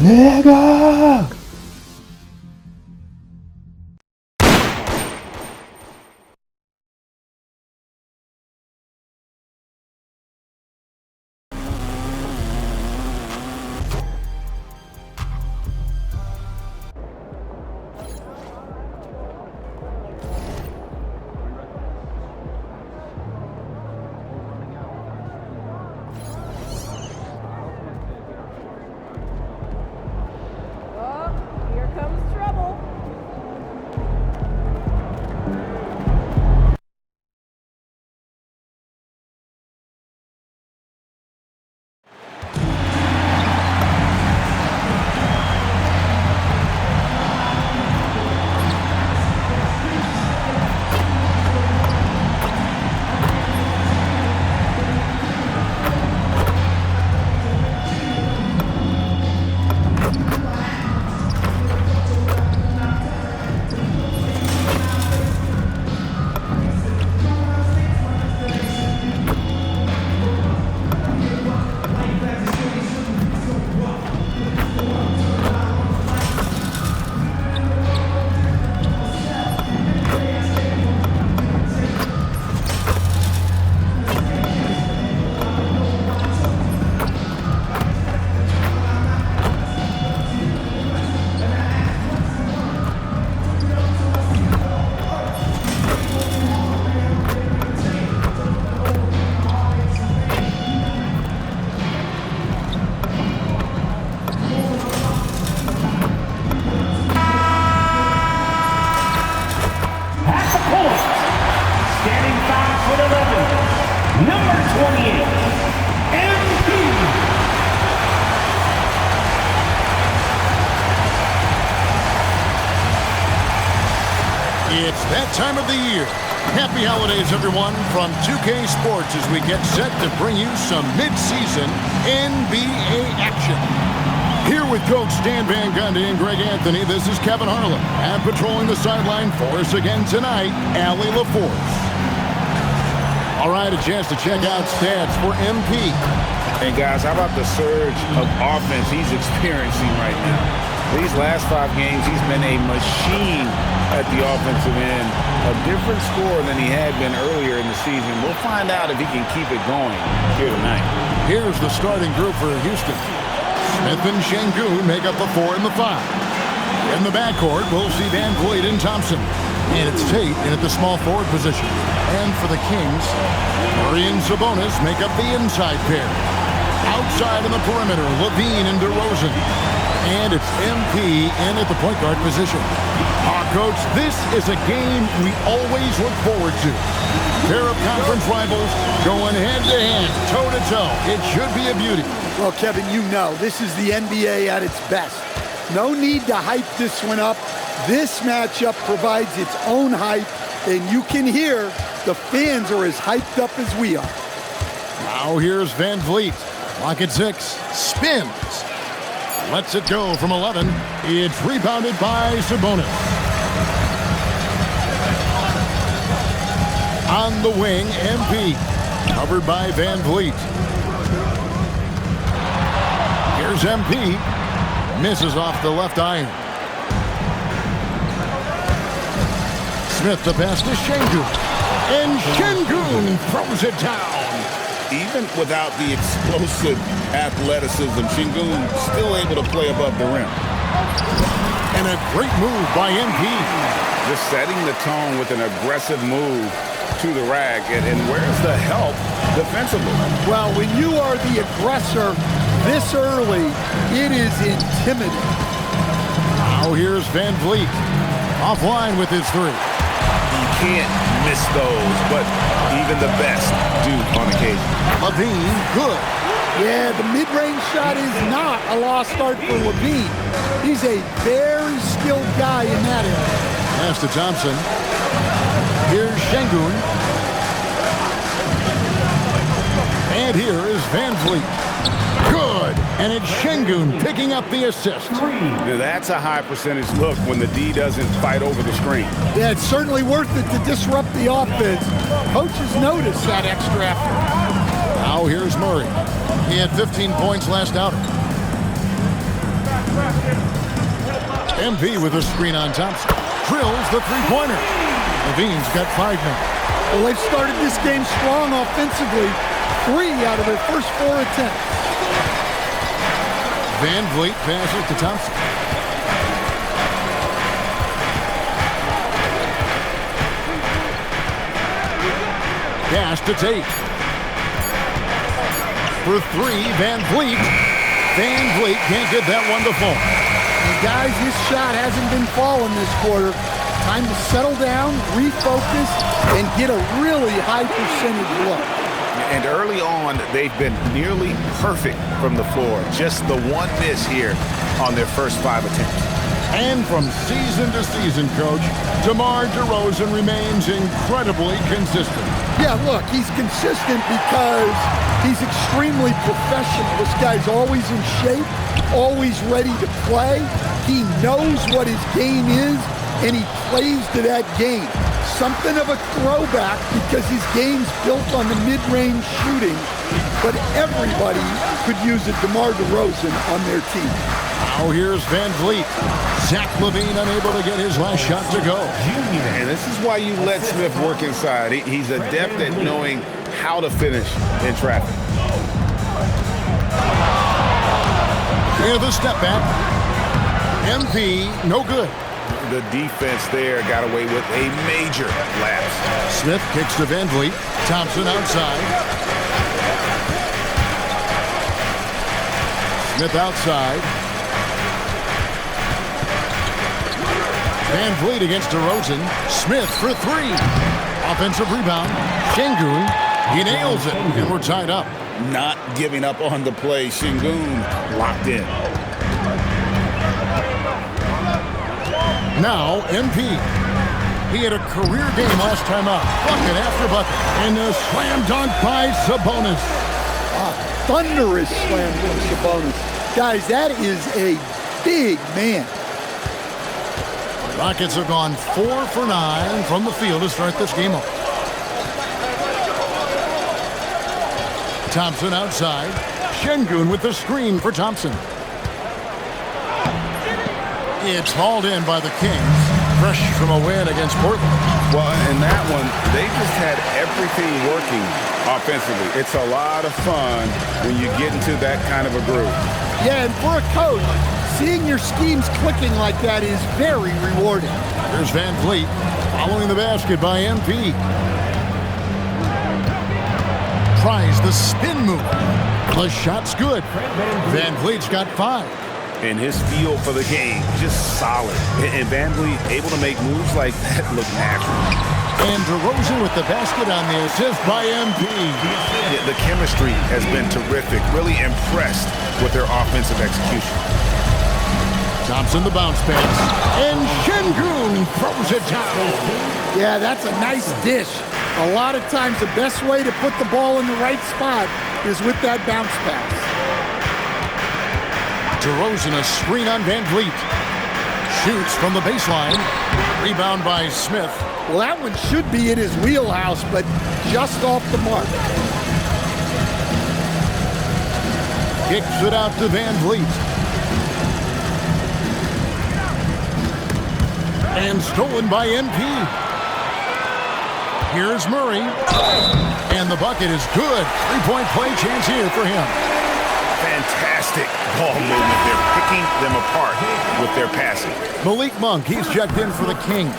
내가 Here comes trouble. Standing 5'11", number 28, MP. It's that time of the year. Happy holidays, everyone, from 2K Sports as we get set to bring you some mid-season NBA action. Here with Coach Stan Van Gundy and Greg Anthony, this is Kevin Harlan. And patrolling the sideline for us again tonight, Allie LaForce. All right, a chance to check out stats for MP. And guys, how about the surge of offense he's experiencing right now? These last 5 games, he's been a machine at the offensive end. A different score than he had been earlier in the season. We'll find out if he can keep it going here tonight. Here's the starting group for Houston. Smith and Şengün make up the 4 and the 5. In the backcourt, we'll see Van Vliet and Thompson. And it's Tate in at the small forward position. And for the Kings, Murray and Sabonis make up the inside pair. Outside on the perimeter, Levine and DeRozan. And it's MP in at the point guard position. Coach, this is a game we always look forward to. Pair of conference rivals going head-to-head, toe-to-toe. It should be a beauty. Well, Kevin, you know, this is the NBA at its best. No need to hype this one up. This matchup provides its own hype, and you can hear the fans are as hyped up as we are. Now here's Van Vliet. Lock at 6. Spins. Lets it go from 11. It's rebounded by Sabonis. On the wing, MP. Covered by Van Vliet. Here's MP. Misses off the left iron. Smith the pass to Şengün. And Şengün throws it down. Even without the explosive athleticism, Şengün still able to play above the rim. And a great move by MP. Just setting the tone with an aggressive move to the rack. And where's the help defensively? Well, when you are the aggressor this early, it is intimidating. Now here's Van Vliet. Offline with his 3. You can't miss those, but even the best do on occasion. Levine, good. Yeah, the mid-range shot is not a lost start for Levine. He's a very skilled guy in that area. Pass to Thompson. Here's Şengün. And here is Van Vliet. Good. And it's Şengün picking up the assist. Now that's a high percentage look when the D doesn't fight over the screen. Yeah, it's certainly worth it to disrupt the offense. Coaches notice that extra effort. Now here's Murray. He had 15 points last outing. MP with a screen on Thompson. Drills the three-pointer. Levine's got 5 now. Well, they've started this game strong offensively. 3 out of their first 4 attempts. Van Vliet passes to Thompson. Pass to Tate. For 3, Van Vliet. Van Vliet can't get that one to fall. And guys, his shot hasn't been falling this quarter. Time to settle down, refocus, and get a really high percentage look. And early on, they've been nearly perfect from the floor. Just the one miss here on their first 5 attempts. And from season to season, Coach, DeMar DeRozan remains incredibly consistent. Yeah, look, he's consistent because he's extremely professional. This guy's always in shape, always ready to play. He knows what his game is, and he plays to that game. Something of a throwback because his game's built on the mid-range shooting, but everybody could use a DeMar DeRozan on their team. Now here's Van Vliet. Zach LaVine unable to get his last shot to go. And this is why you let Smith work inside. He's adept at knowing how to finish in traffic. Here's the step back. MP, no good. The defense there got away with a major lapse. Smith kicks to Van Vliet. Thompson outside. Smith outside. Van Vliet against DeRozan. Smith for 3. Offensive rebound. Şengün. He nails it, and we're tied up. Not giving up on the play. Şengün locked in. Now, MP. He had a career game last time out. Bucket after bucket. And a slam dunk by Sabonis. Thunderous slam from Sabonis. Guys, that is a big man. Rockets have gone 4 for 9 from the field to start this game off. Thompson outside. Şengün with the screen for Thompson. It's hauled in by the Kings. Fresh from a win against Portland. Well, in that one, they just had everything working offensively. It's a lot of fun when you get into that kind of a groove. Yeah, and for a coach, seeing your schemes clicking like that is very rewarding. Here's Van Vliet following the basket by MP. Tries the spin move. The shot's good. Van Vliet's got 5. And his feel for the game, just solid. And Van Vliet able to make moves like that look natural. And DeRozan with the basket on the assist by MP. The chemistry has been terrific. Really impressed with their offensive execution. Thompson the bounce pass. And Şengün throws it down. Yeah, that's a nice dish. A lot of times the best way to put the ball in the right spot is with that bounce pass. DeRozan a screen on Van Vliet. Shoots from the baseline. Rebound by Smith. Well, that one should be in his wheelhouse, but just off the mark. Kicks it out to Van Vliet. And stolen by MP. Here's Murray. And the bucket is good. 3-point play chance here for him. Fantastic ball movement. They're picking them apart with their passing. Malik Monk, he's checked in for the Kings.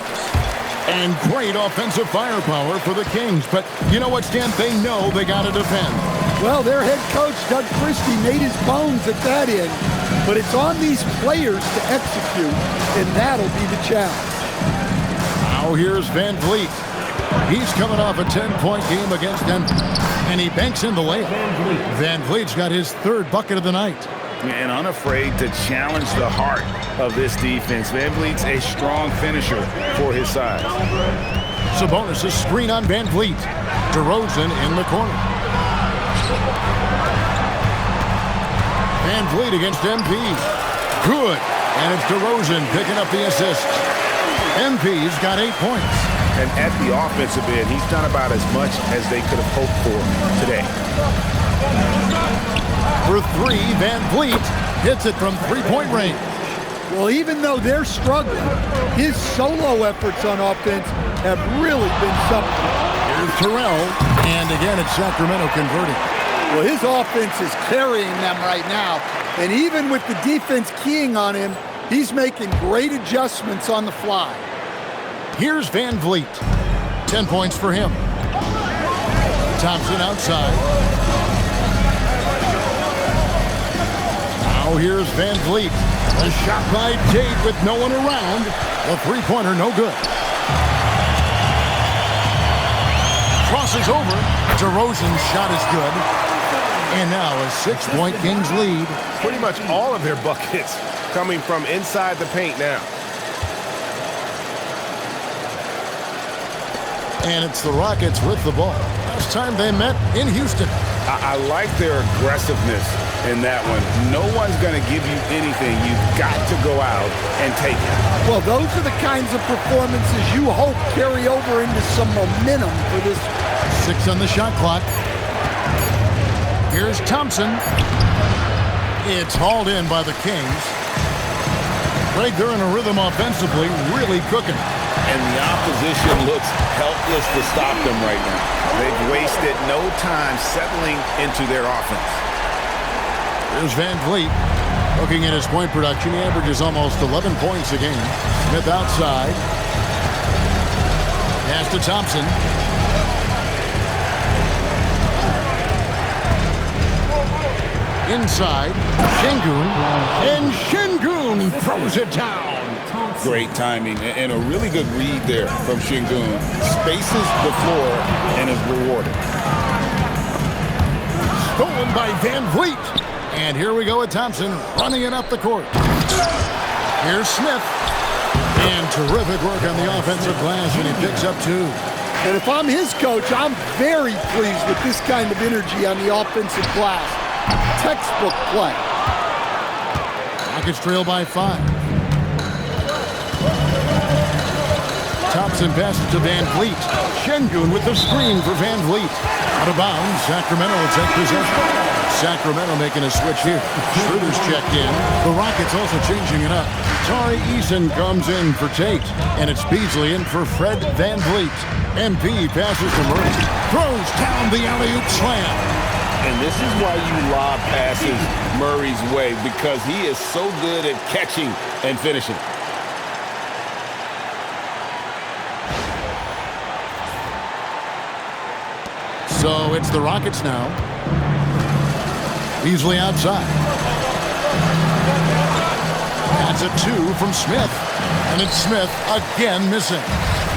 And great offensive firepower for the Kings. But you know what, Stan? They know they got to defend. Well, their head coach, Doug Christie, made his bones at that end. But it's on these players to execute, and that'll be the challenge. Now here's Van Vliet. He's coming off a 10-point game against Denver. And he banks in the layup. Van Vliet's got his 3rd bucket of the night. And unafraid to challenge the heart of this defense. Van Vliet's a strong finisher for his size. Sabonis a screen on Van Vliet. DeRozan in the corner. Van Vliet against MP. Good. And it's DeRozan picking up the assist. MP's got 8 points. And at the offensive end, he's done about as much as they could have hoped for today. For 3, Van Vliet. Hits it from three-point range. Well, even though they're struggling, his solo efforts on offense have really been something. Here's Terrell, and again it's Sacramento converting. Well, his offense is carrying them right now, and even with the defense keying on him, he's making great adjustments on the fly. Here's Van Vliet. 10 points for him. Thompson outside. Now here's Van Vliet. A shot by Tate with no one around. A three-pointer, no good. Crosses over. DeRozan's shot is good. And now a 6-point Kings lead. Pretty much all of their buckets coming from inside the paint now. And it's the Rockets with the ball. Last time they met in Houston. I like their aggressiveness in that one. No one's going to give you anything. You've got to go out and take it. Well, those are the kinds of performances you hope carry over into some momentum for this. 6 on the shot clock. Here's Thompson. It's hauled in by the Kings. Greg, they're in a rhythm offensively, really cooking. And the opposition looks helpless to stop them right now. They've wasted no time settling into their offense. There's Van Vliet. Looking at his point production, he averages almost 11 points a game. Smith outside. Pass to Thompson. Inside, Şengün, and Şengün throws it down. Great timing and a really good read there from Şengün. Spaces the floor and is rewarded. Stolen by Van Vliet. And here we go with Thompson running it up the court. Here's Smith. And terrific work on the offensive glass, and he picks up 2. And if I'm his coach, I'm very pleased with this kind of energy on the offensive glass. Textbook play. Rockets trail by 5. Thompson passes to Van Vliet. Şengün with the screen for Van Vliet. Out of bounds, Sacramento will take possession. Sacramento making a switch here. Schroeder's checked in. The Rockets also changing it up. Tari Eason comes in for Tate. And it's Beasley in for Fred Van Vliet. MP passes to Murray. Throws down the alley-oop slam. And this is why you lob passes Murray's way, because he is so good at catching and finishing. So it's the Rockets now. Beasley outside. That's a 2 from Smith. And it's Smith again missing.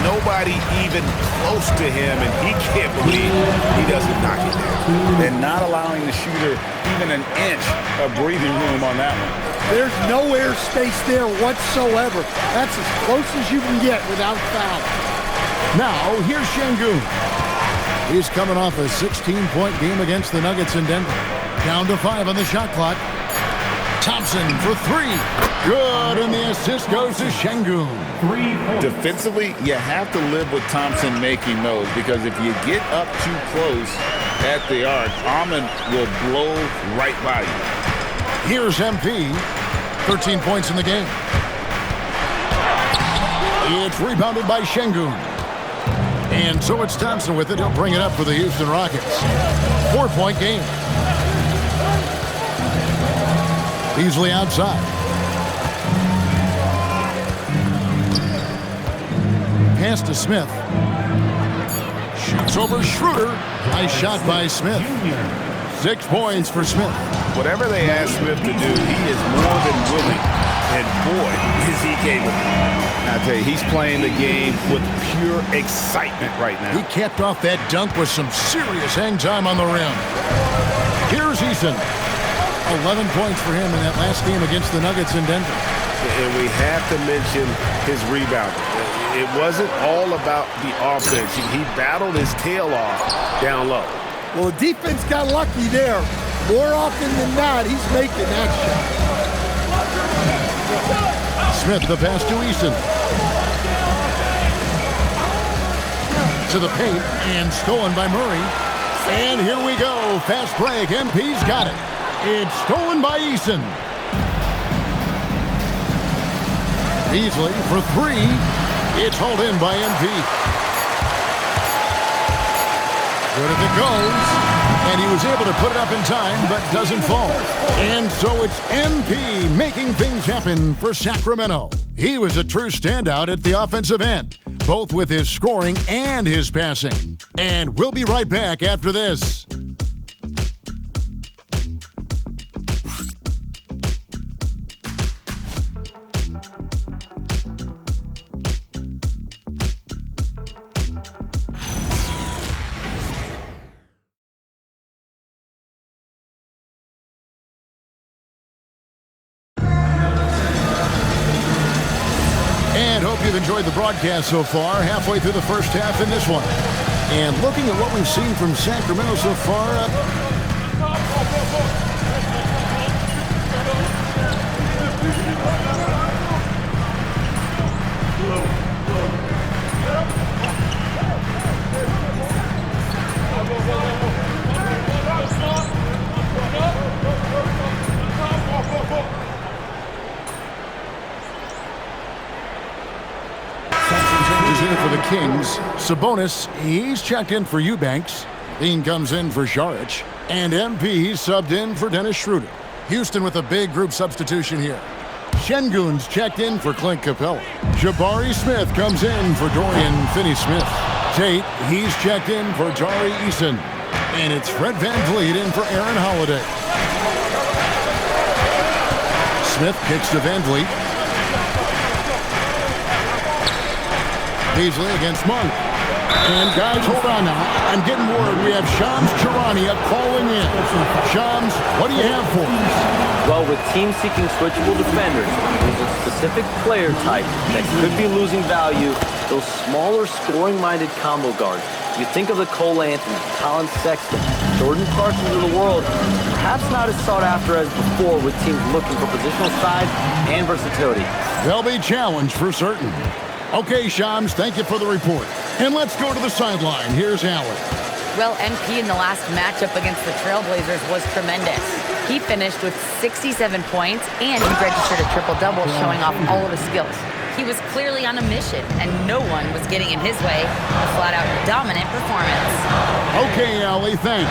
Nobody even close to him, and he can't believe he doesn't knock it down. And not allowing the shooter even an inch of breathing room on that one. There's no air space there whatsoever. That's as close as you can get without foul. Now, here's Şengün. He's coming off a 16-point game against the Nuggets in Denver. Down to 5 on the shot clock. Thompson for 3. Good, and the assist goes to Şengün. Defensively, you have to live with Thompson making those, because if you get up too close at the arc, Ahmed will blow right by you. Here's MP. 13 points in the game. It's rebounded by Şengün. And so it's Thompson with it. He'll bring it up for the Houston Rockets. 4-point game. Beasley outside. Pass to Smith. Shoots over Schroeder. Nice shot by Smith. 6 points for Smith. Whatever they ask Smith to do, he is more than willing. And boy, is he capable. I tell you, he's playing the game with pure excitement right now. He capped off that dunk with some serious hang time on the rim. Here's Eason. 11 points for him in that last game against the Nuggets in Denver. And we have to mention his rebound. It wasn't all about the offense. He battled his tail off down low. Well, the defense got lucky there. More often than not, he's making that shot. Smith, the pass to Eason. To the paint, and stolen by Murray. And here we go. Fast break. MP's got it. It's stolen by Eason. Beasley for three. It's hauled in by MP. Good as it goes. And he was able to put it up in time, but doesn't fall. And so it's MP making things happen for Sacramento. He was a true standout at the offensive end, both with his scoring and his passing. And we'll be right back after this. And hope you've enjoyed the broadcast so far, halfway through the first half in this one. And looking at what we've seen from Sacramento so far, in for the Kings. Sabonis, he's checked in for Eubanks. Dean comes in for Šarić. And MP subbed in for Dennis Schroeder. Houston with a big group substitution here. Şengün's checked in for Clint Capella. Jabari Smith comes in for Dorian Finney-Smith. Tate, he's checked in for Tari Eason. And it's Fred VanVleet in for Aaron Holiday. Smith kicks to VanVleet. Beasley against Monk. And guys, hold on now. I'm getting word we have Shams Charania calling in. Shams, what do you have for us? Well, with teams seeking switchable defenders, there's a specific player type that could be losing value, those smaller scoring-minded combo guards. You think of the Cole Anthony, Colin Sexton, Jordan Clarkson of the world, perhaps not as sought after as before with teams looking for positional size and versatility. They'll be challenged for certain. Okay, Shams, thank you for the report. And let's go to the sideline. Here's Allen. Well, MP in the last matchup against the Trailblazers was tremendous. He finished with 67 points, and he registered a triple-double, showing off all of his skills. He was clearly on a mission, and no one was getting in his way. A flat-out dominant performance. Okay, Allie, thanks.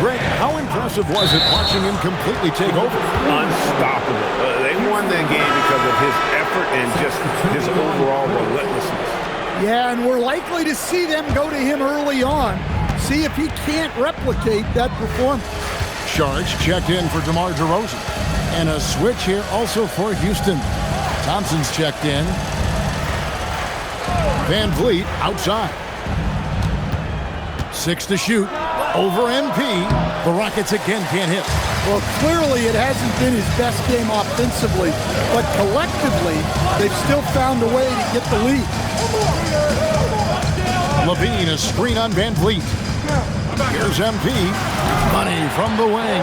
Greg, how impressive was it watching him completely take over? Unstoppable. They won that game because of his effort and just his overall relentlessness. Yeah, and we're likely to see them go to him early on. See if he can't replicate that performance. Šarić checked in for DeMar DeRozan. And a switch here also for Houston. Thompson's checked in. VanVleet outside. 6 to shoot. Over MP. The Rockets again can't hit. Well, clearly it hasn't been his best game offensively, but collectively, they've still found a way to get the lead. Levine, a screen on VanVleet. Here's MP. Money from the wing.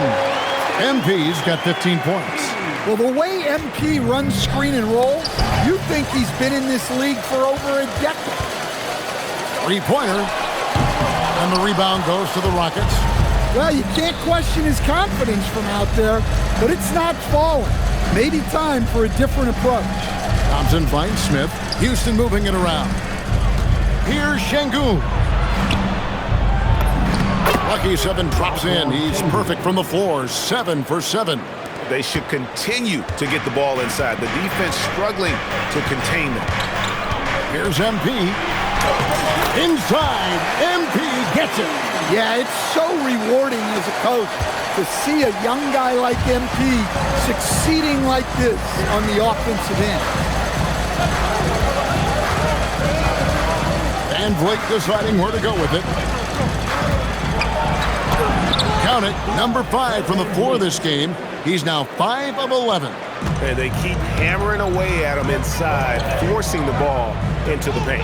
MP's got 15 points. Well, the way MP runs screen and roll, you think he's been in this league for over a decade. Three-pointer. And the rebound goes to the Rockets. Well, you can't question his confidence from out there, but it's not falling. Maybe time for a different approach. Thompson finds Smith. Houston moving it around. Here's Şengün. Lucky 7 drops in. He's perfect from the floor. 7 for 7. They should continue to get the ball inside. The defense struggling to contain them. Here's MP. Inside. MP gets it. Yeah, it's so rewarding as a coach to see a young guy like MP succeeding like this on the offensive end. VanVleet deciding where to go with it. Count it, number 5 from the floor this game. He's now 5 of 11. And they keep hammering away at him inside, forcing the ball into the paint.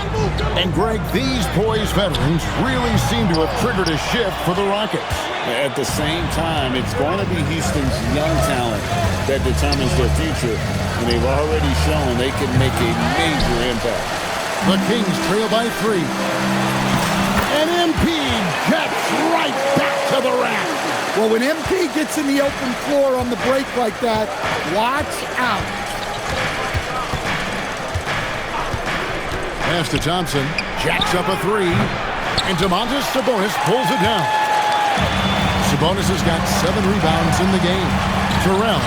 And Greg, these poised veterans really seem to have triggered a shift for the Rockets. At the same time, it's going to be Houston's young talent that determines their future, and they've already shown they can make a major impact. The Kings trail by 3. And MP gets right back to the rack. Well, when MP gets in the open floor on the break like that, watch out. Pass to Thompson. Jacks up a three. And Domantas Sabonis pulls it down. Sabonis has got 7 rebounds in the game. Terrell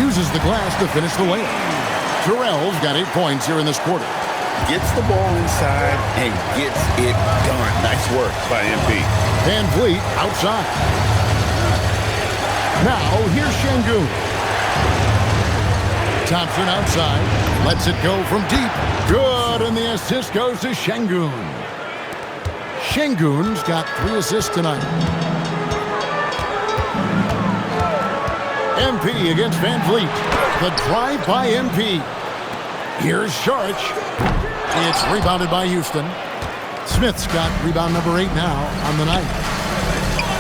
uses the glass to finish the layup. Terrell's got 8 points here in this quarter. Gets the ball inside and gets it done. Nice work by MP. Van Vliet outside. Now, here's Şengün. Thompson outside. Lets it go from deep. Good, and the assist goes to Şengün. Şengün's got 3 assists tonight. MP against Van Vliet. The drive by MP. Here's Saric. It's rebounded by Houston. Smith's got rebound number 8 now on the night.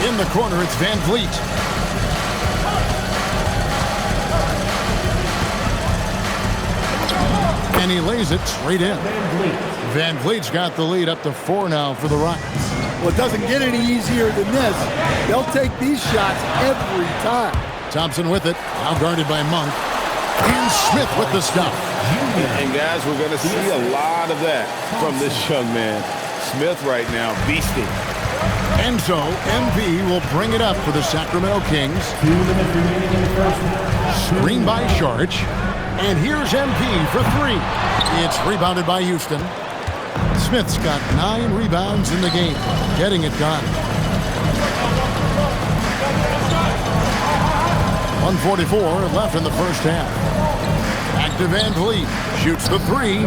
In the corner, it's Van Vliet. And he lays it straight in. Van Vliet's got the lead up to 4 now for the Rockets. Well, it doesn't get any easier than this. They'll take these shots every time. Thompson with it, now guarded by Monk. And Smith with the stuff. And guys, we're going to see a lot of that from this young man. Smith right now, beasting. And so, MP will bring it up for the Sacramento Kings. Screen by Saric. And here's MP for 3. It's rebounded by Houston. Smith's got 9 rebounds in the game, getting it done. 1:44 left in the first half. Back to Van Vliet. Shoots the 3.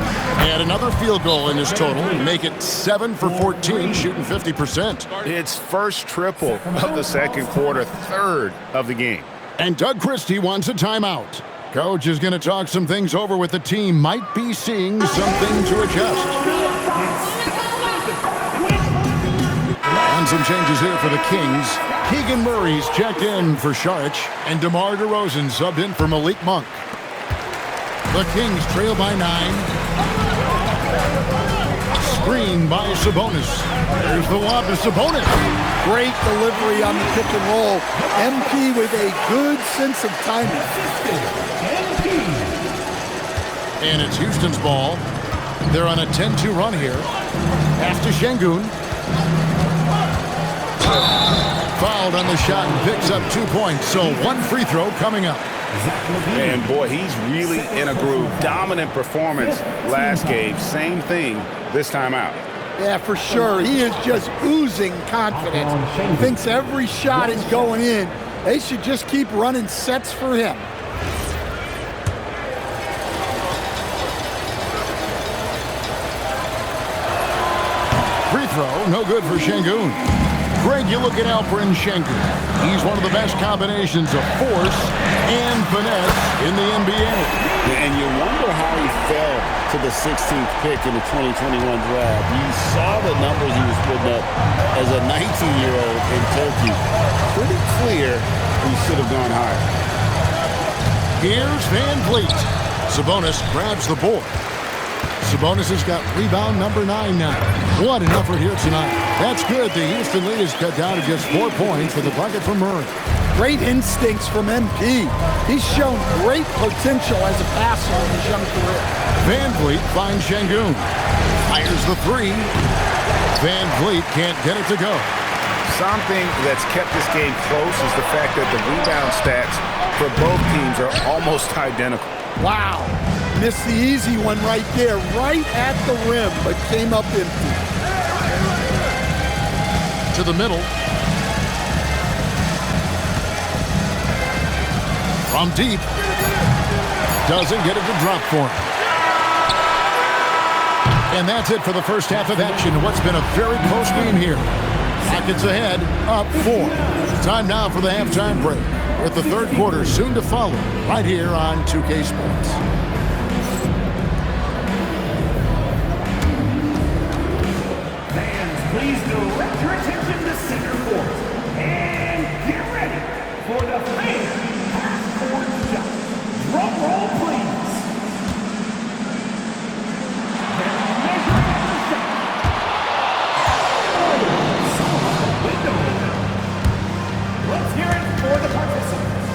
And another field goal in his total. Make it 7 for 14, shooting 50%. It's first triple of the second quarter, 3rd of the game. And Doug Christie wants a timeout. Coach is going to talk some things over with the team. Might be seeing something to adjust. And some changes here for the Kings. Keegan Murray's checked in for Saric, and DeMar DeRozan subbed in for Malik Monk. The Kings trail by 9. Screen by Sabonis. There's the lob to Sabonis. Great delivery on the pick and roll. MP with a good sense of timing. And it's Houston's ball. They're on a 10-2 run here. Pass to Şengün. Fouled on the shot and picks up 2 points. So 1 free throw coming up. And boy, he's really in a groove. Dominant performance last game. Same thing this time out. Yeah, for sure. He is just oozing confidence. Thinks every shot is going in. They should just keep running sets for him. Free throw, no good for Şengün. Greg, you look at Alperen Şengün. He's one of the best combinations of force and finesse in the NBA. And you wonder how he fell to the 16th pick in the 2021 draft. You saw the numbers he was putting up as a 19-year-old in Turkey. Pretty clear he should have gone higher. Here's Van Vliet. Sabonis grabs the board. Sabonis has got rebound number 9 now. What an effort here tonight. That's good. The Houston lead is cut down to just 4 points with the bucket from Murray. Great instincts from MP. He's shown great potential as a passer in his young career. Van Vliet finds Şengün. Fires the 3. Van Vliet can't get it to go. Something that's kept this game close is the fact that the rebound stats for both teams are almost identical. Wow. Missed the easy one right there, right at the rim, but came up empty. To the middle. From deep. Doesn't get it to drop for him. And that's it for the first half of action. What's been a very close game here. Rockets ahead, up 4. Time now for the halftime break, with the third quarter soon to follow, right here on 2K Sports. Fans, please direct your attention to center court. And get ready for the fan half-court shot. Drum roll, please. They're measuring the shot. Window. Let's hear it for the participants.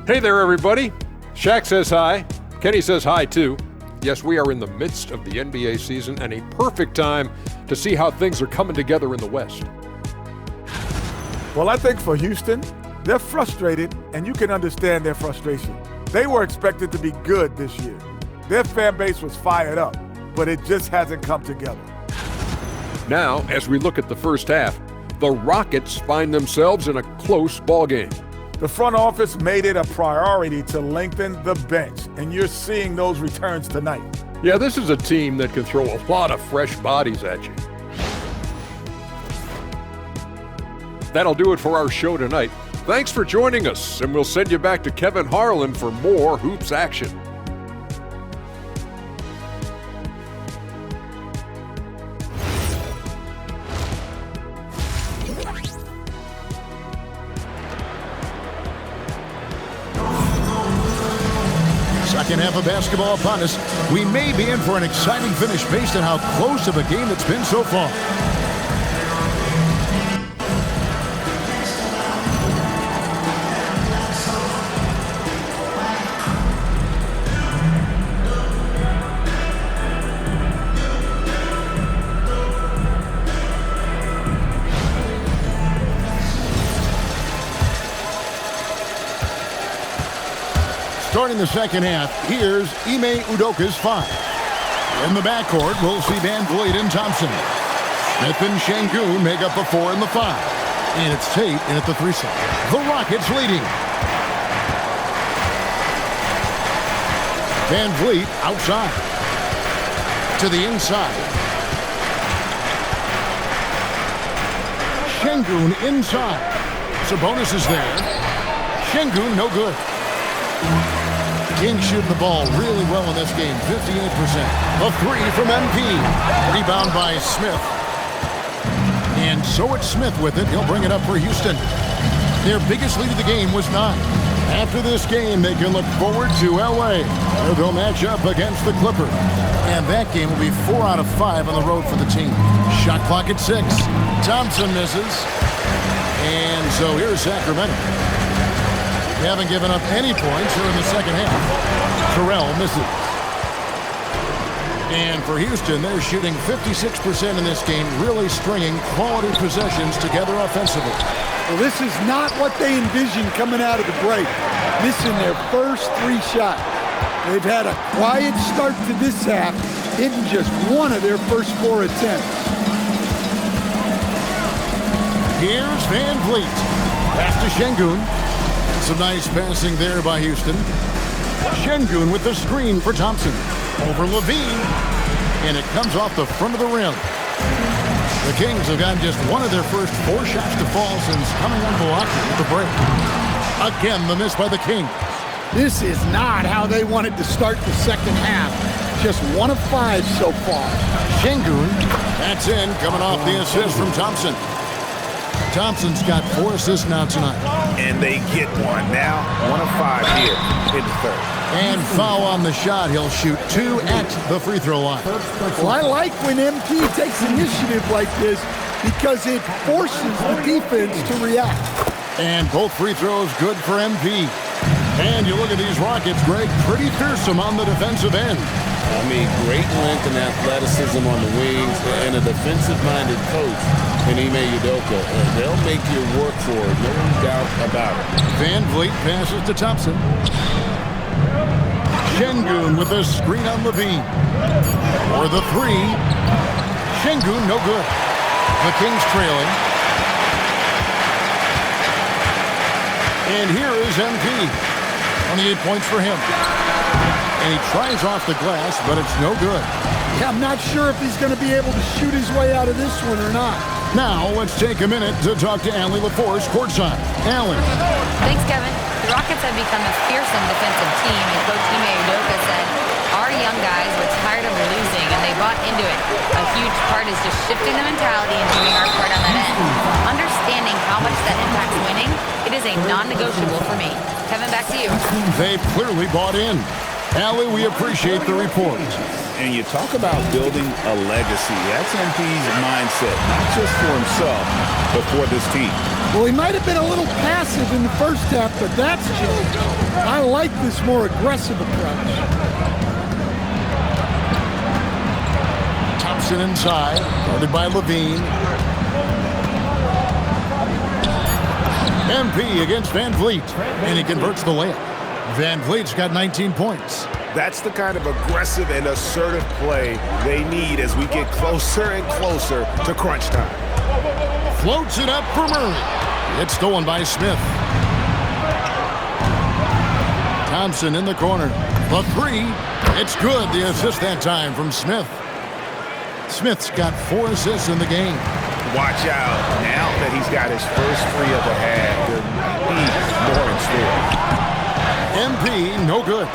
Hey there, everybody. Shaq says hi. Kenny says hi, too. Yes, we are in the midst of the NBA season and a perfect time to see how things are coming together in the West. Well, I think for Houston, they're frustrated, and you can understand their frustration. They were expected to be good this year. Their fan base was fired up, but it just hasn't come together. Now, as we look at the first half, the Rockets find themselves in a close ballgame. The front office made it a priority to lengthen the bench, and you're seeing those returns tonight. Yeah, this is a team that can throw a lot of fresh bodies at you. That'll do it for our show tonight. Thanks for joining us, and we'll send you back to Kevin Harlan for more hoops action. Second half of basketball upon us. We may be in for an exciting finish based on how close of a game it's been so far. Starting the second half, here's Ime Udoka's 5. In the backcourt, we'll see Van Vliet and Thompson. Smith and Şengün make up the 4 and the 5. And it's Tate in at the 3 slot. The Rockets leading. Van Vliet outside. To the inside. Şengün inside. Sabonis is there. Şengün no good. Kings shooting the ball really well in this game, 58%. A 3 from MP. Rebound by Smith. And so it's Smith with it. He'll bring it up for Houston. Their biggest lead of the game was 9. After this game, they can look forward to L.A., where they'll match up against the Clippers. And that game will be 4 out of 5 on the road for the team. Shot clock at 6. Thompson misses. And so here's Sacramento. They haven't given up any points here in the second half. Terrell misses. And for Houston, they're shooting 56% in this game, really stringing quality possessions together offensively. Well, this is not what they envisioned coming out of the break, missing their first 3 shots. They've had a quiet start to this half, hitting just one of their first 4 attempts. Here's Van Vliet. Pass to Şengün. Some nice passing there by Houston. Şengün with the screen for Thompson. Over Levine. And it comes off the front of the rim. The Kings have gotten just one of their first 4 shots to fall since coming unblocked at the break. Again, the miss by the Kings. This is not how they wanted to start the second half. Just 1 of 5 so far. Şengün, that's in, coming off the assist from Thompson. Thompson's got 4 assists now tonight. And they get one now. 1 of 5 here in the third. And foul on the shot. He'll shoot 2 at the free throw line. Well, I like when MP takes initiative like this because it forces the defense to react. And both free throws good for MP. And you look at these Rockets, Greg, pretty fearsome on the defensive end. I mean, great length and athleticism on the wings and a defensive-minded coach in Ime Udoka. They'll make you work for it, no doubt about it. Van Vliet passes to Thompson. Şengün with a screen on Levine. For the 3. Şengün no good. The Kings trailing. And here is MP. 28 points for him. And he tries off the glass, but it's no good. Yeah, I'm not sure if he's going to be able to shoot his way out of this one or not. Now, let's take a minute to talk to Allie LaForce courtside. Allie. Thanks, Kevin. The Rockets have become a fearsome defensive team, and Coach Ime Udoka said, our young guys were tired of losing, and they bought into it. A huge part is just shifting the mentality and doing our part on that end. Understanding how much that impacts winning, it is a non-negotiable for me. Kevin, back to you. They've clearly bought in. Allie, we appreciate the report. And you talk about building a legacy. That's MP's mindset, not just for himself, but for this team. Well, he might have been a little passive in the first half, but that's changed. like this more aggressive approach. Thompson inside, guarded by Levine. MP against Van Vliet, and he converts the layup. Van Vliet's got 19 points. That's the kind of aggressive and assertive play they need as we get closer and closer to crunch time. Floats it up for Murray. It's stolen by Smith. Thompson in the corner. The three. It's good. The assist that time from Smith. Smith's got 4 assists in the game. Watch out. Now that he's got his first 3 of the half, there might be more in store. MP, no good.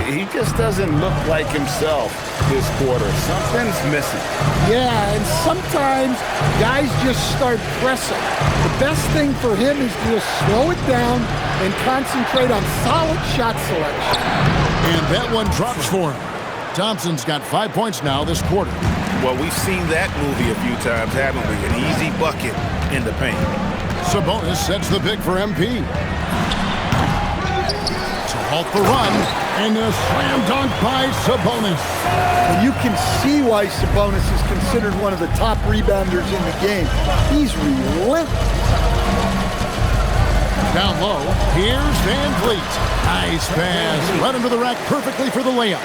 He just doesn't look like himself this quarter. Something's missing. Yeah, and sometimes guys just start pressing. The best thing for him is to just slow it down and concentrate on solid shot selection. And that one drops for him. Thompson's got 5 points now this quarter. Well, we've seen that movie a few times, haven't we? An easy bucket in the paint. Sabonis sets the pick for MP. To halt the run, and a slam dunk by Sabonis. And you can see why Sabonis is considered one of the top rebounders in the game. He's relentless. Down low, here's Van Vliet. Nice pass, right into the rack perfectly for the layup.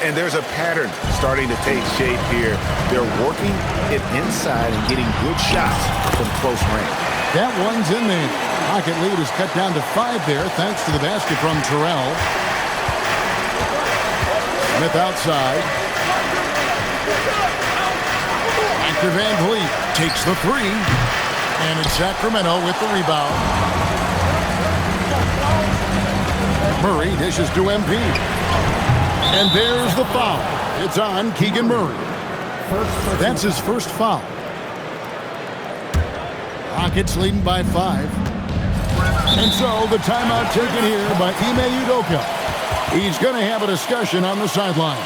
And there's a pattern starting to take shape here. They're working it inside and getting good shots from close range. That one's in there. Pocket lead is cut down to 5 there thanks to the basket from Terrell. Smith outside. Back to Van Vliet. Takes the 3. And it's Sacramento with the rebound. Murray dishes to MP. And there's the foul. It's on Keegan Murray. That's his first foul. Rockets leading by 5. And so the timeout taken here by Ime Udoka. He's going to have a discussion on the sideline.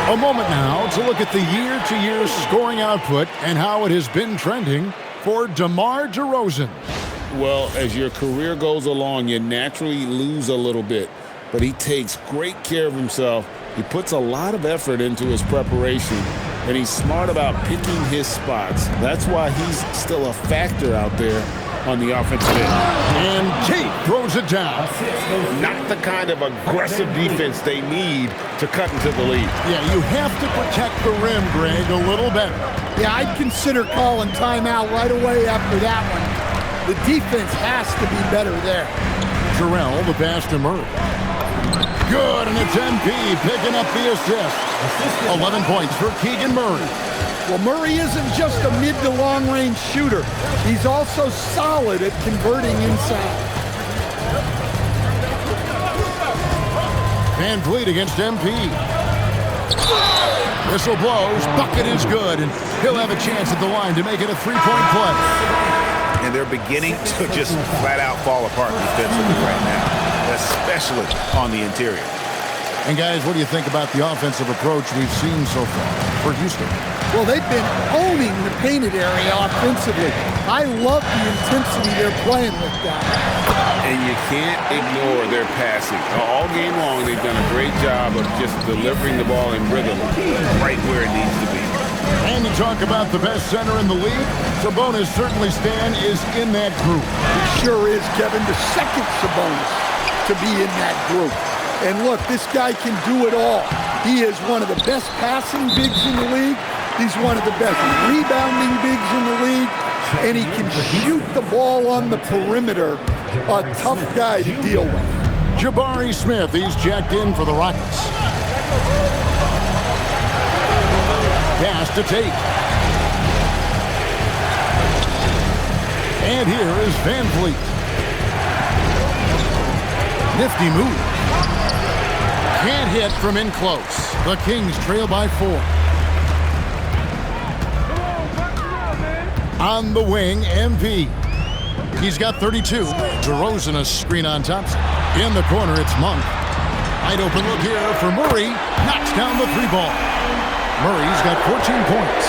A moment now to look at the year-to-year scoring output and how it has been trending for DeMar DeRozan. Well, as your career goes along, you naturally lose a little bit. But he takes great care of himself. He puts a lot of effort into his preparation, and he's smart about picking his spots. That's why he's still a factor out there on the offensive end. And Kate throws it down. Not the kind of aggressive defense they need to cut into the lead. Yeah, you have to protect the rim, Greg, a little better. Yeah, I'd consider calling timeout right away after that one. The defense has to be better there. Terrell, the pass to Murray. Good, and it's MP picking up the assist. 11 points for Keegan Murray. Well, Murray isn't just a mid to long range shooter. He's also solid at converting inside. Van Vliet against MP. Whistle blows, bucket is good, and he'll have a chance at the line to make it a 3-point play. And they're beginning to just flat out fall apart defensively right now, especially on the interior. And guys, what do you think about the offensive approach we've seen so far for Houston? Well, they've been owning the painted area offensively. I love the intensity they're playing with that. And you can't ignore their passing. All game long, they've done a great job of just delivering the ball in rhythm right where it needs to be. And you talk about the best center in the league, Sabonis certainly is in that group. He sure is, Kevin, the second Sabonis to be in that group. And look, this guy can do it all. He is one of the best passing bigs in the league. He's one of the best rebounding bigs in the league. And he can shoot the ball on the perimeter. A tough guy to deal with. Jabari Smith, he's jacked in for the Rockets. Pass to Tate. And here is Van Vliet. Nifty move. Can't hit from in close. The Kings trail by 4. On the wing, MP. He's got 32. DeRozan a screen on Thompson. In the corner, it's Monk. Wide open look here for Murray. Knocks down the 3-ball. Murray's got 14 points.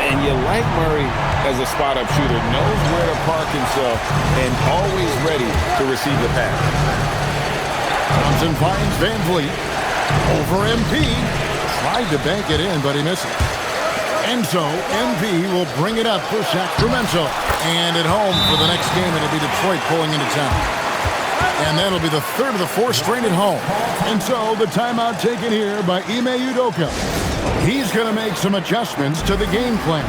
And you like Murray as a spot-up shooter. Knows where to park himself and always ready to receive the pass. Thompson finds Van Vliet. Over MP. Tried to bank it in, but he misses. And so MP will bring it up for Sacramento. And at home for the next game, it'll be Detroit pulling into town. And that'll be the third of the fourth straight at home. And so the timeout taken here by Ime Udoka. He's going to make some adjustments to the game plan.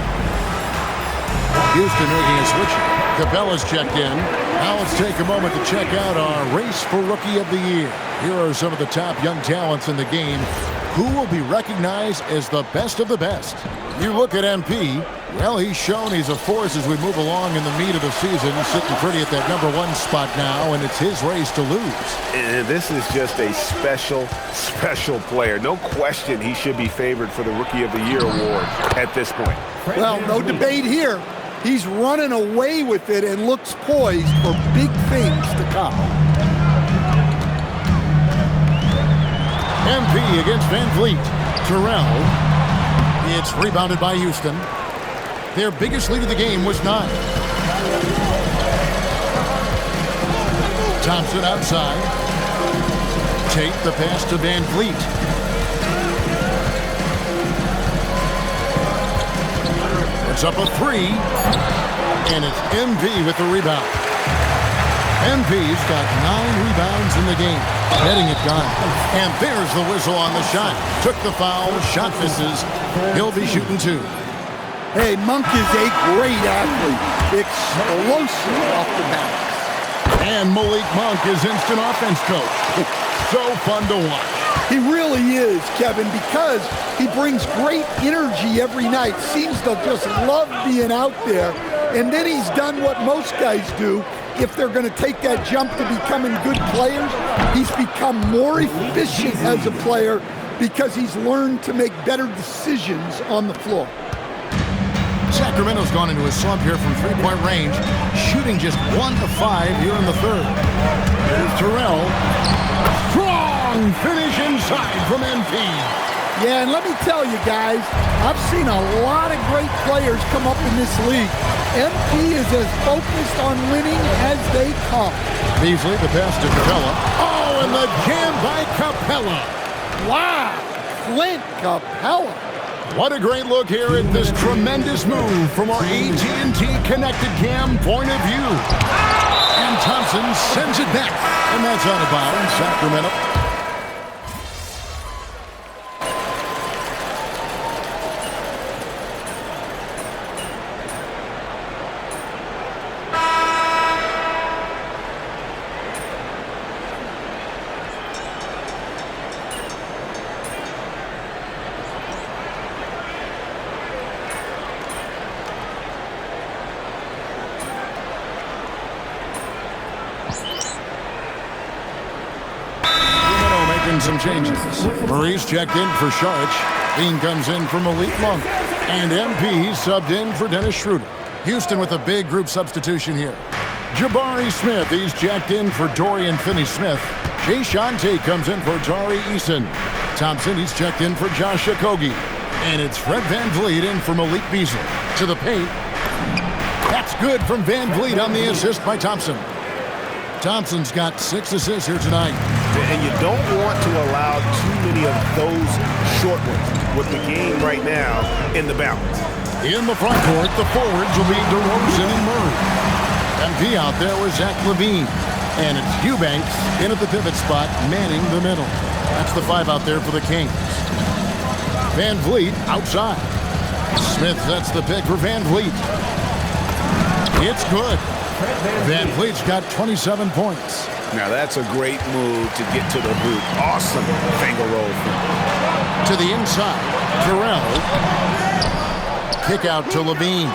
Houston making a switch. Capella's checked in. Now let's take a moment to check out our race for Rookie of the Year. Here are some of the top young talents in the game who will be recognized as the best of the best. You look at MP, well, he's shown he's a force as we move along in the meat of the season, sitting pretty at that #1 spot now, and it's his race to lose. And this is just a special, special player. No question he should be favored for the Rookie of the Year award at this point. Well, no debate here. He's running away with it and looks poised for big things to come. MP against Van Vliet. Terrell. It's rebounded by Houston. Their biggest lead of the game was 9. Thompson outside. Tate the pass to Van Vliet. It's up a 3. And it's MV with the rebound. MP's got 9 rebounds in the game. Getting it done. And there's the whistle on the shot. Took the foul. Shot misses. He'll be shooting 2. Hey, Monk is a great athlete. Explosive off the balance. And Malik Monk is instant offense coach. So fun to watch. He really is, Kevin, because he brings great energy every night. Seems to just love being out there. And then he's done what most guys do. If they're going to take that jump to becoming good players, he's become more efficient as a player because he's learned to make better decisions on the floor. Sacramento's gone into a slump here from 3-point range, shooting just 1 of 5 here in the third. Here's Terrell. Strong finish inside from MP. Yeah, and let me tell you guys, I've seen a lot of great players come up in this league. MP is as focused on winning as they come. Beasley, the pass to Capella. Oh, and the jam by Capella. Wow, Clint Capella. What a great look here at this tremendous move from our AT&T Connected Cam point of view. And Thompson sends it back. And that's out of bounds, Sacramento. Some changes. Murray's checked in for Saric. Bean comes in for Malik Monk. And MP subbed in for Dennis Schroeder. Houston with a big group substitution here. Jabari Smith, he's checked in for Dorian Finney-Smith. Jay Shante comes in for Tari Eason. Thompson, he's checked in for Josh Okogie. And it's Fred Van Vliet in for Malik Beasley. To the paint. That's good from Van Vliet on the assist by Thompson. Thompson's got 6 assists here tonight. And you don't want to allow too many of those short ones with the game right now in the balance. In the front court, the forwards will be DeRozan and Murray. MP out there with Zach LaVine. And it's Eubanks in at the pivot spot, manning the middle. That's the 5 out there for the Kings. Van Vliet outside. Smith sets the pick for Van Vliet. It's good. Van Vliet's got 27 points. Now that's a great move to get to the hoop. Awesome finger roll. To the inside, Terrell. Kick out to LaVine.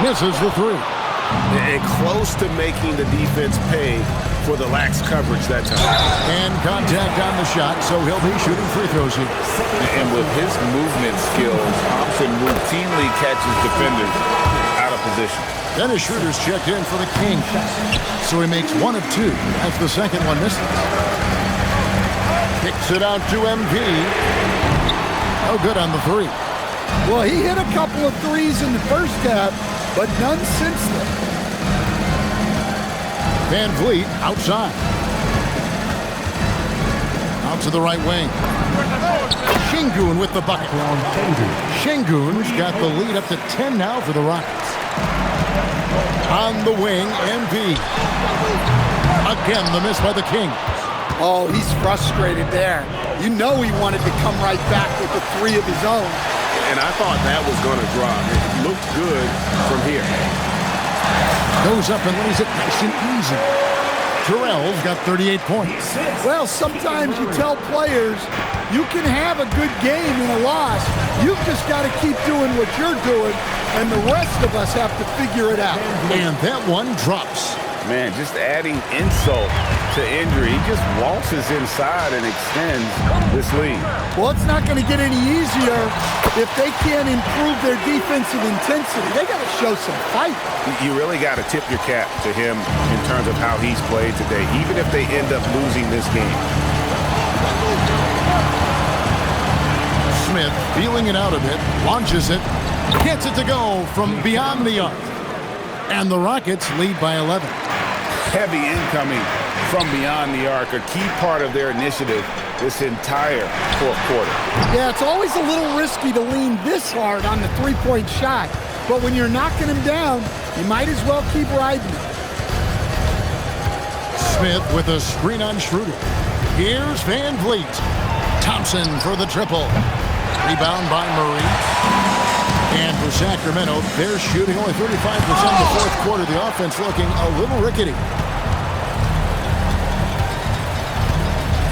Misses the 3. And close to making the defense pay for the lax coverage that time. And contact on the shot, so he'll be shooting free throws here. And with his movement skills, Thompson routinely catches defenders out of position. Dennis Schroeder's checked in for the Kings. So he makes 1 of 2 as the second one misses. Kicks it out to MP. Oh, good on the 3. Well, he hit a couple of threes in the first half, but none since then. Van Vliet outside. Out to the right wing. Şengün with the bucket. Şengün's got the lead up to 10 now for the Rockets. On the wing, MP. Again, the miss by the Kings. Oh, he's frustrated there. You know he wanted to come right back with the 3 of his own. And I thought that was going to drop. It looked good from here. Goes up and lays it nice and easy. Terrell's got 38 points. Well, sometimes you tell players you can have a good game in a loss. You've just got to keep doing what you're doing, and the rest of us have to figure it out. And that one drops. Man, just adding insult to injury. He just waltzes inside and extends this lead. Well, it's not going to get any easier if they can't improve their defensive intensity. They got to show some fight. You really got to tip your cap to him in terms of how he's played today, even if they end up losing this game. Smith feeling it out a bit, launches it, gets it to go from beyond the arc. And the Rockets lead by 11. Heavy incoming from beyond the arc, a key part of their initiative this entire fourth quarter. Yeah, it's always a little risky to lean this hard on the three-point shot. But when you're knocking him down, you might as well keep riding it. Smith with a screen on Schroeder. Here's Van Vliet. Thompson for the triple. Rebound by Murray. And for Sacramento, they're shooting only 35% in the fourth quarter. The offense looking a little rickety.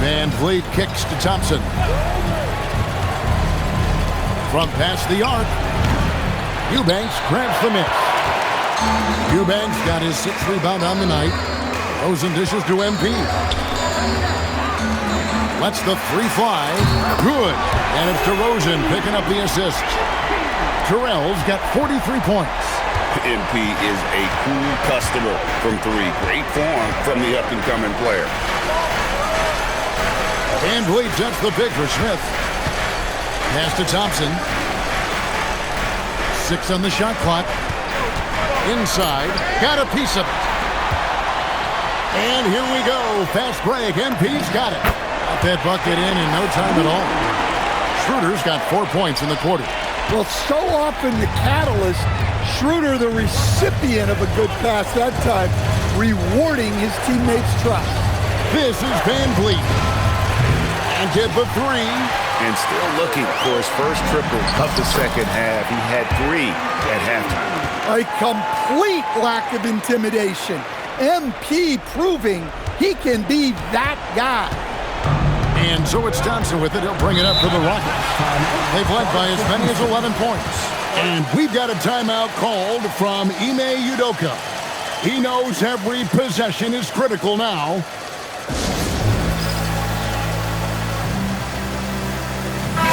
Van Vliet kicks to Thompson. From past the arc. Eubanks grabs the miss. Eubanks got his 6th rebound on the night. Rosen dishes to MP. Lets the 3 fly. Good. And it's DeRozan picking up the assist. Terrell's got 43 points. MP is a cool customer from 3. Great form from the up-and-coming player. Van Vliet jumps the pick for Smith. Pass to Thompson. 6 on the shot clock. Inside. Got a piece of it. And here we go. Fast break. MP's got it. Got that bucket in no time at all. Schroeder's got 4 points in the quarter. Well, so often the catalyst, Schroeder, the recipient of a good pass that time, rewarding his teammates' trust. This is Van Vliet. And get the 3. And still looking for his first triple of the second half. He had 3 at halftime. A complete lack of intimidation. MP proving he can be that guy. And so it's Thompson with it. He'll bring it up for the Rockets. They've led by as many as 11 points. And we've got a timeout called from Ime Udoka. He knows every possession is critical now.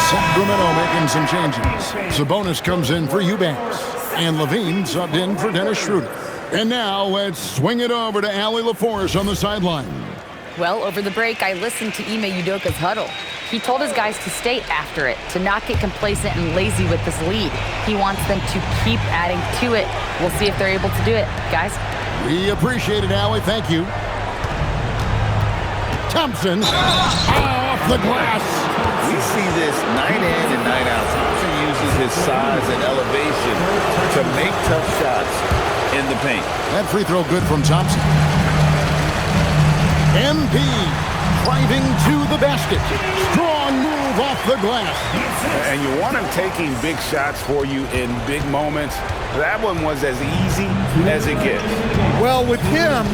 Sacramento making some changes. Sabonis comes in for Eubanks. And Levine subbed in for Dennis Schroeder. And now let's swing it over to Allie LaForce on the sideline. Well, over the break, I listened to Ime Udoka's huddle. He told his guys to stay after it, to not get complacent and lazy with this lead. He wants them to keep adding to it. We'll see if they're able to do it. Guys? We appreciate it, Allie. Thank you. Thompson off the glass. We see this night in and night out. Thompson uses his size and elevation to make tough shots in the paint. That free throw good from Thompson. MP driving to the basket. Strong move off the glass. And you want him taking big shots for you in big moments. That one was as easy as it gets. Well, with him,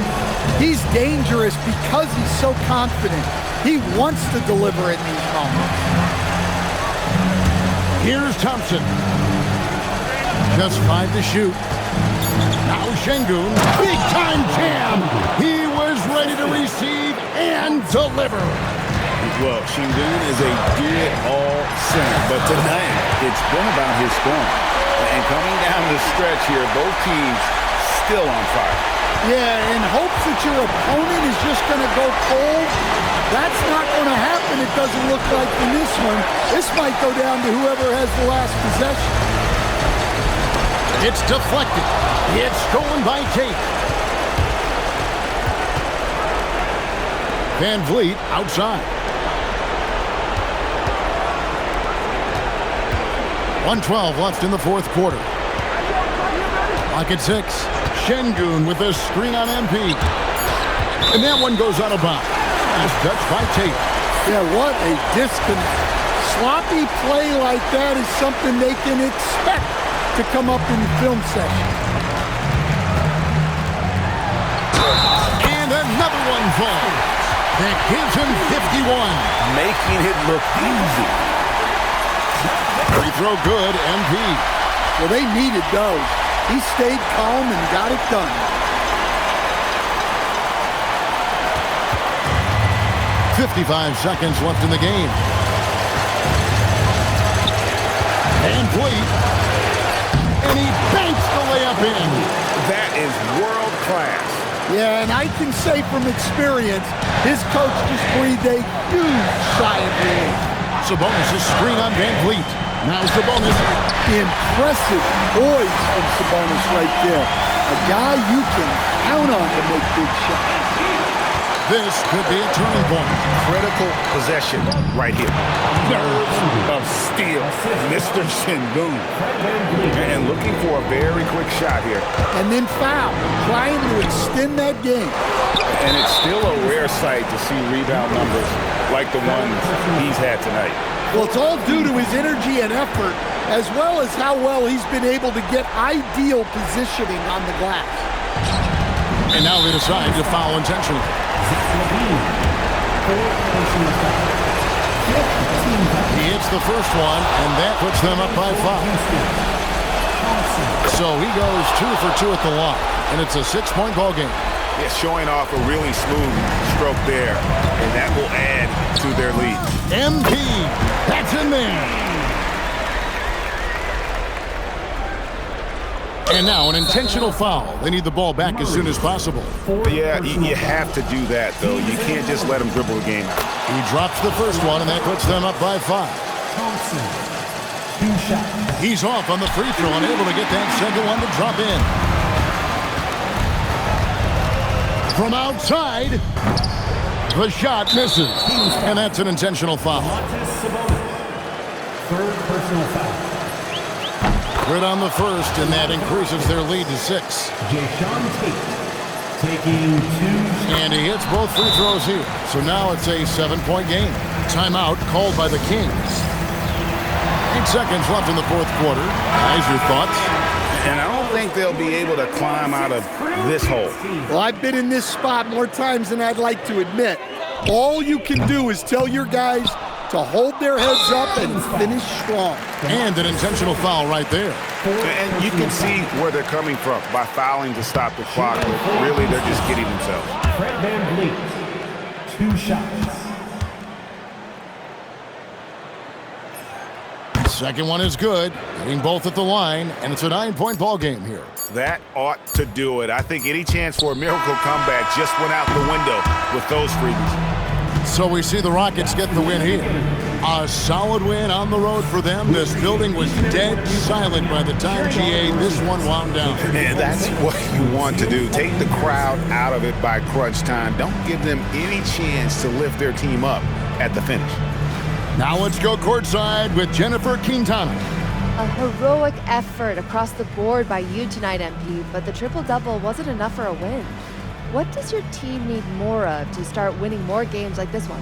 he's dangerous because he's so confident. He wants to deliver in these moments. Here's Thompson. Just 5 to shoot. Now Şengün, big time jam. He was ready to receive and deliver. Well, Şengün is a do-it-all center, but tonight it's been about his scoring. And coming down the stretch here, both teams still on fire. Yeah, in hopes that your opponent is just going to go cold, that's not going to happen, it doesn't look like in this one. This might go down to whoever has the last possession. It's deflected. It's stolen by Tate. Van Vliet outside. 1:12 left in the fourth quarter. Clock at 6. Şengün with a screen on MP. And that one goes out of bounds. Nice touch by Tate. Yeah, what a disconnect. Sloppy play like that is something they can expect to come up in the film session. And another one falls. That gives him 51. Making it look easy. Free throw good, MP. Well, they needed those. He stayed calm and got it done. 55 seconds left in the game. Van Vliet. And he banks the layup in. That is world class. Yeah, and I can say from experience, his coach just breathed a huge sigh of relief. Sabonis' screen on Van Vliet. Now Sabonis. Impressive poise from Sabonis right there. A guy you can count on to make big shots. This could be a turning point. Critical possession right here. Nerves of steel. Mr. Şengün. And looking for a very quick shot here. And then foul, trying to extend that game. And it's still a rare sight to see rebound numbers like the ones he's had tonight. Well, it's all due to his energy and effort, as well as how well he's been able to get ideal positioning on the glass. And now they decide to foul intentionally. He hits the first one, and that puts them up by 5. So he goes 2 for 2 at the line, and it's a 6-point ball game. Yeah, showing off a really smooth stroke there, and that will add to their lead. MP, that's in there. And now an intentional foul. They need the ball back as soon as possible. Yeah, you have to do that, though. You can't just let him dribble the game. He drops the first one, and that puts them up by 5. He's off on the free throw and able to get that second one to drop in. From outside, the shot misses. And that's an intentional foul. Third personal foul. Good on the first, and that increases their lead to 6. Jason Tate taking 2. And he hits both free throws here. So now it's a 7-point game. Timeout called by the Kings. 8 seconds left in the fourth quarter. Guys, your thoughts? And I don't think they'll be able to climb out of this hole. Well, I've been in this spot more times than I'd like to admit. All you can do is tell your guys to hold their heads up and finish strong. And an intentional foul right there. And you can see where they're coming from by fouling to stop the clock, but really they're just kidding themselves. Fred Van Vliet, 2 shots. Second one is good, hitting both at the line, and it's a 9-point ball game here. That ought to do it. I think any chance for a miracle comeback just went out the window with those freebies. So we see the Rockets get the win here. A solid win on the road for them. This building was dead silent by the time, GA, this one wound down. And that's what you want to do. Take the crowd out of it by crunch time. Don't give them any chance to lift their team up at the finish. Now let's go courtside with Jennifer Quintana. A heroic effort across the board by you tonight, MP, but the triple-double wasn't enough for a win. What does your team need more of to start winning more games like this one?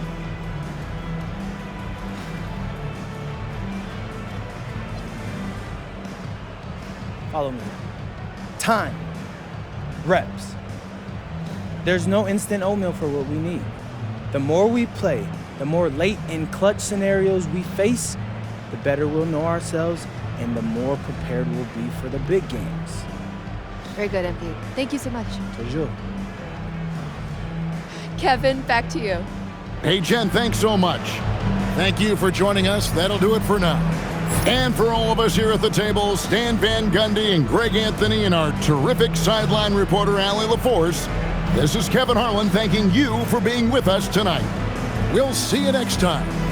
Follow me. Time. Reps. There's no instant oatmeal for what we need. The more we play, the more late and clutch scenarios we face, the better we'll know ourselves and the more prepared we'll be for the big games. Very good, MP. Thank you so much. Toujours. Kevin, back to you. Hey, Jen, thanks so much. Thank you for joining us. That'll do it for now. And for all of us here at the table, Stan Van Gundy and Greg Anthony and our terrific sideline reporter, Allie LaForce, this is Kevin Harlan thanking you for being with us tonight. We'll see you next time